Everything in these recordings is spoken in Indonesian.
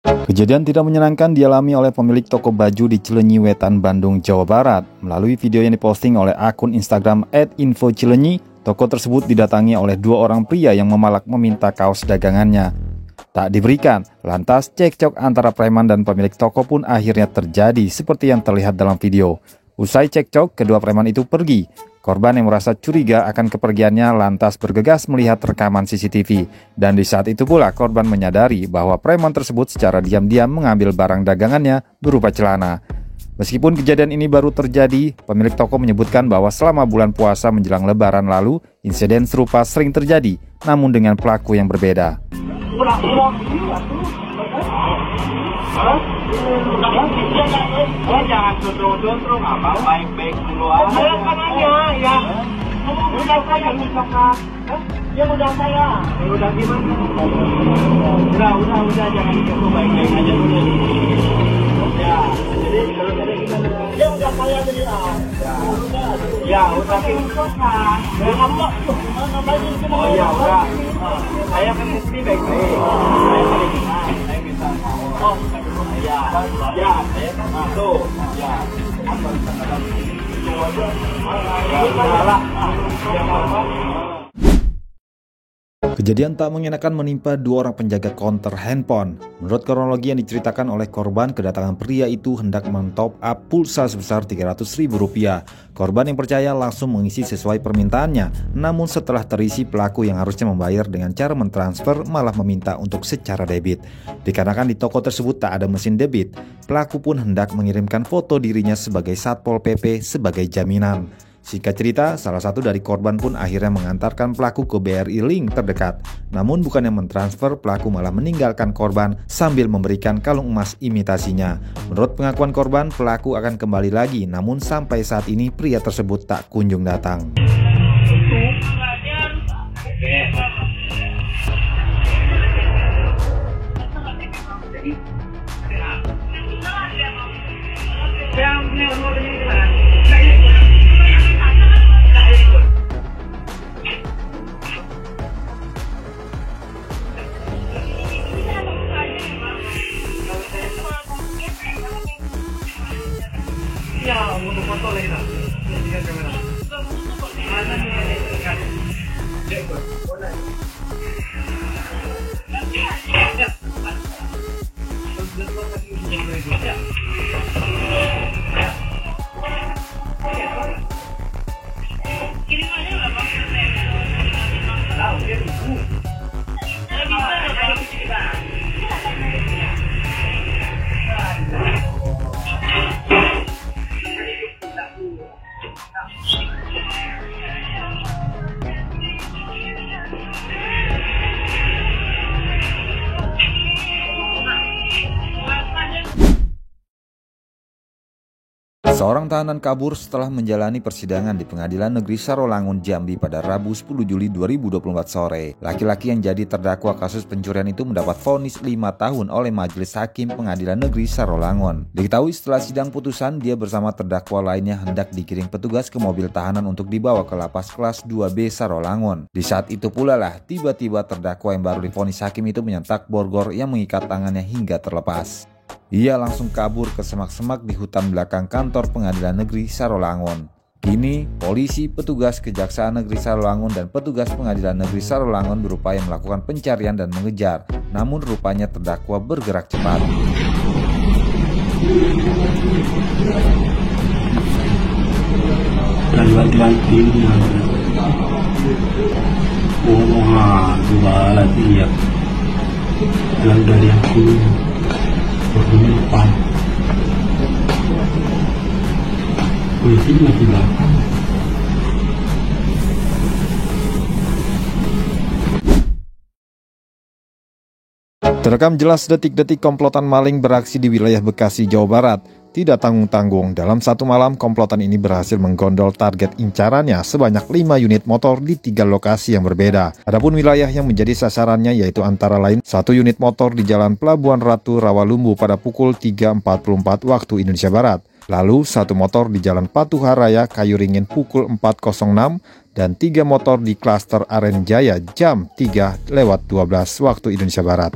Kejadian tidak menyenangkan dialami oleh pemilik toko baju di Cileunyi Wetan, Bandung, Jawa Barat. Melalui video yang diposting oleh akun Instagram @infocileunyi, toko tersebut didatangi oleh dua orang pria yang memalak meminta kaos dagangannya. Tak diberikan, lantas cekcok antara preman dan pemilik toko pun akhirnya terjadi seperti yang terlihat dalam video. Usai cekcok, kedua preman itu pergi. Korban yang merasa curiga akan kepergiannya lantas bergegas melihat rekaman CCTV. Dan di saat itu pula korban menyadari bahwa preman tersebut secara diam-diam mengambil barang dagangannya berupa celana. Meskipun kejadian ini baru terjadi, pemilik toko menyebutkan bahwa selama bulan puasa menjelang Lebaran lalu, insiden serupa sering terjadi, namun dengan pelaku yang berbeda. Jangan sundrung-sundrung, abang baik-baik dulu aja. Ya. Udah saya misalkan. Ya udah saya. Udah gimana? Udah jangan gitu, baik-baik aja dulu. Ya, jadi kalau ada gimana? Ya udah saya jadi Ya udah misalkan. Ya apa? Oh ya udah. Saya kan mesti baik-baik. Saya paling saya bisa. Oh, ya, saya kan masuk. Ya, Kejadian tak mengenakan menimpa dua orang penjaga konter handphone. Menurut kronologi yang diceritakan oleh korban, kedatangan pria itu hendak men-top up pulsa sebesar Rp300.000. Korban yang percaya langsung mengisi sesuai permintaannya. Namun setelah terisi, pelaku yang harusnya membayar dengan cara mentransfer malah meminta untuk secara debit. Dikarenakan di toko tersebut tak ada mesin debit, pelaku pun hendak mengirimkan foto dirinya sebagai Satpol PP sebagai jaminan. Singkat cerita, salah satu dari korban pun akhirnya mengantarkan pelaku ke BRI Link terdekat. Namun bukannya mentransfer, pelaku malah meninggalkan korban sambil memberikan kalung emas imitasinya. Menurut pengakuan korban, pelaku akan kembali lagi, namun sampai saat ini pria tersebut tak kunjung datang. Ya, untuk foto lagi nak. Ini kamera. Mana ni? Cek. Boleh. Seorang tahanan kabur setelah menjalani persidangan di Pengadilan Negeri Sarolangun, Jambi pada Rabu 10 Juli 2024 sore. Laki-laki yang jadi terdakwa kasus pencurian itu mendapat vonis 5 tahun oleh Majelis Hakim Pengadilan Negeri Sarolangun. Diketahui setelah sidang putusan, dia bersama terdakwa lainnya hendak digiring petugas ke mobil tahanan untuk dibawa ke lapas kelas 2B Sarolangun. Di saat itu pula lah tiba-tiba terdakwa yang baru divonis hakim itu menyentak borgol yang mengikat tangannya hingga terlepas. Ia langsung kabur ke semak-semak di hutan belakang kantor Pengadilan Negeri Sarolangun. Kini, polisi, petugas Kejaksaan Negeri Sarolangun dan petugas Pengadilan Negeri Sarolangun berupaya melakukan pencarian dan mengejar. Namun rupanya terdakwa bergerak cepat. Berdepan, polisi masih belakang. Terekam jelas detik-detik komplotan maling beraksi di wilayah Bekasi, Jawa Barat. Tidak tanggung-tanggung, dalam satu malam komplotan ini berhasil menggondol target incarannya sebanyak 5 unit motor di 3 lokasi yang berbeda. Adapun wilayah yang menjadi sasarannya yaitu antara lain 1 unit motor di Jalan Pelabuhan Ratu Rawalumbu pada pukul 3.44 waktu Indonesia Barat. Lalu 1 motor di Jalan Patuha Raya Kayuringin pukul 4.06 dan 3 motor di klaster Aren Jaya jam 3:12 waktu Indonesia Barat.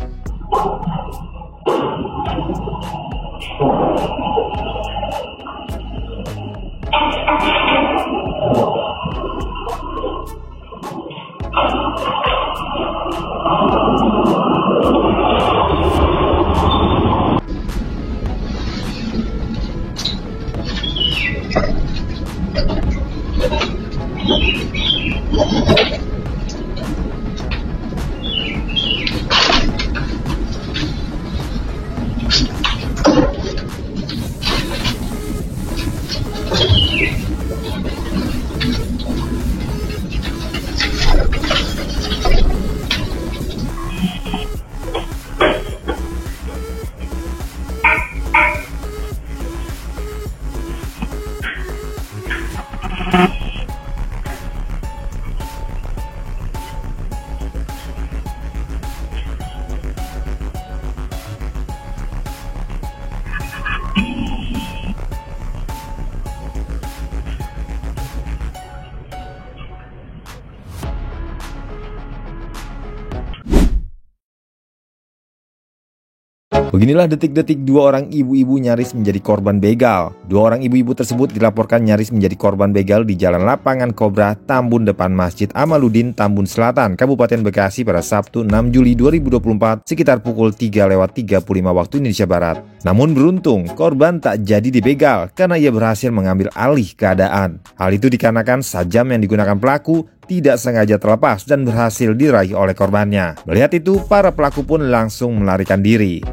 Beginilah detik-detik dua orang ibu-ibu nyaris menjadi korban begal. Dua orang ibu-ibu tersebut dilaporkan nyaris menjadi korban begal di Jalan Lapangan Kobra, Tambun depan Masjid Amaluddin, Tambun Selatan, Kabupaten Bekasi pada Sabtu 6 Juli 2024 sekitar pukul 3:35 waktu Indonesia Barat. Namun beruntung, korban tak jadi dibegal karena ia berhasil mengambil alih keadaan. Hal itu dikarenakan sajam yang digunakan pelaku tidak sengaja terlepas dan berhasil diraih oleh korbannya. Melihat itu, para pelaku pun langsung melarikan diri.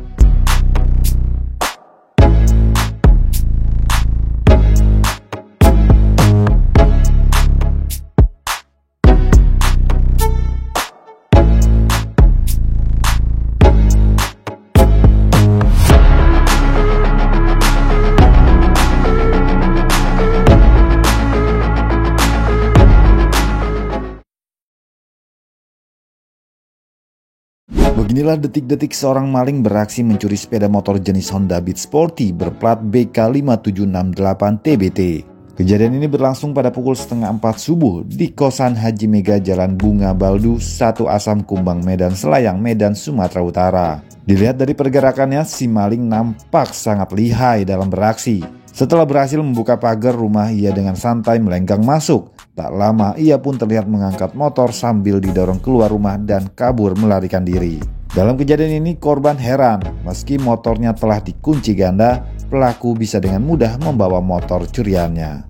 Beginilah detik-detik seorang maling beraksi mencuri sepeda motor jenis Honda Beat Sporty berplat BK5768TBT. Kejadian ini berlangsung pada pukul 3:30 subuh di kosan Haji Mega Jalan Bunga Baldu, 1 Asam Kumbang, Medan Selayang, Medan, Sumatera Utara. Dilihat dari pergerakannya, si maling nampak sangat lihai dalam beraksi. Setelah berhasil membuka pagar rumah, ia dengan santai melenggang masuk. Tak lama ia pun terlihat mengangkat motor sambil didorong keluar rumah dan kabur melarikan diri. Dalam kejadian ini korban heran, meski motornya telah dikunci ganda, pelaku bisa dengan mudah membawa motor curiannya.